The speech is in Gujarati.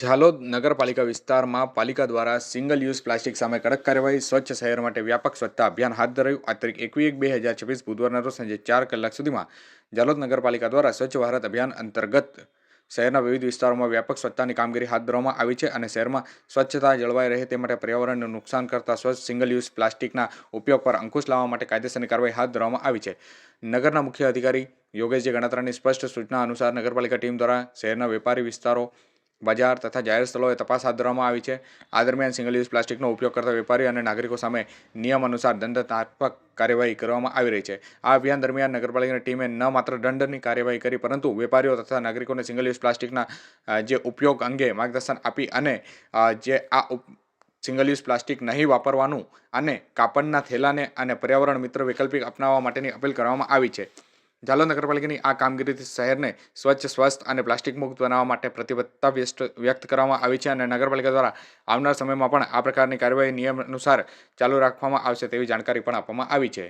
ઝાલોદ નગરપાલિકા વિસ્તારમાં પાલિકા દ્વારા સિંગલ યુઝ પ્લાસ્ટિક સામે કડક કાર્યવાહી, સ્વચ્છ શહેર માટે વ્યાપક સ્વચ્છતા અભિયાન હાથ ધરાયું. આ તારીખ 21/1/2026 બુધવારના રોજ સાંજે 4 કલાક સુધીમાં ઝાલોદ નગરપાલિકા દ્વારા સ્વચ્છ ભારત અભિયાન અંતર્ગત શહેરના વિવિધ વિસ્તારોમાં વ્યાપક સ્વચ્છતાની કામગીરી હાથ ધરવામાં આવી છે અને શહેરમાં સ્વચ્છતા જળવાઈ રહે તે માટે પર્યાવરણને નુકસાન કરતા સ્વચ્છ સિંગલ યુઝ પ્લાસ્ટિકના ઉપયોગ પર અંકુશ લાવવા માટે કાયદેસરની કાર્યવાહી હાથ ધરવામાં આવી છે. નગરના મુખ્ય અધિકારી યોગેશજી ગણાત્રાની સ્પષ્ટ સૂચના અનુસાર નગરપાલિકા ટીમ દ્વારા શહેરના વેપારી વિસ્તારો, બજાર તથા જાહેર સ્થળોએ તપાસ હાથ ધરવામાં આવી છે. આ દરમિયાન સિંગલ યુઝ પ્લાસ્ટિકનો ઉપયોગ કરતા વેપારી અને નાગરિકો સામે નિયમ અનુસાર દંડાત્મક કાર્યવાહી કરવામાં આવી રહી છે. આ અભિયાન દરમિયાન નગરપાલિકાની ટીમે ન માત્ર દંડની કાર્યવાહી કરી પરંતુ વેપારીઓ તથા નાગરિકોને સિંગલ યુઝ પ્લાસ્ટિકના જે ઉપયોગ અંગે માર્ગદર્શન આપી અને જે આ સિંગલ યુઝ પ્લાસ્ટિક નહીં વાપરવાનું અને કાપડના થેલાને અને પર્યાવરણ મિત્ર વૈકલ્પિક અપનાવવા માટેની અપીલ કરવામાં આવી છે. ઝાલોદ નગરપાલિકાની આ કામગીરીથી શહેરને સ્વચ્છ, સ્વસ્થ અને પ્લાસ્ટિક મુક્ત બનાવવા માટે પ્રતિબદ્ધતા વ્યક્ત કરવામાં આવી છે અને નગરપાલિકા દ્વારા આવનાર સમયમાં પણ આ પ્રકારની કાર્યવાહી નિયમ અનુસાર ચાલુ રાખવામાં આવશે તેવી જાણકારી પણ આપવામાં આવી છે.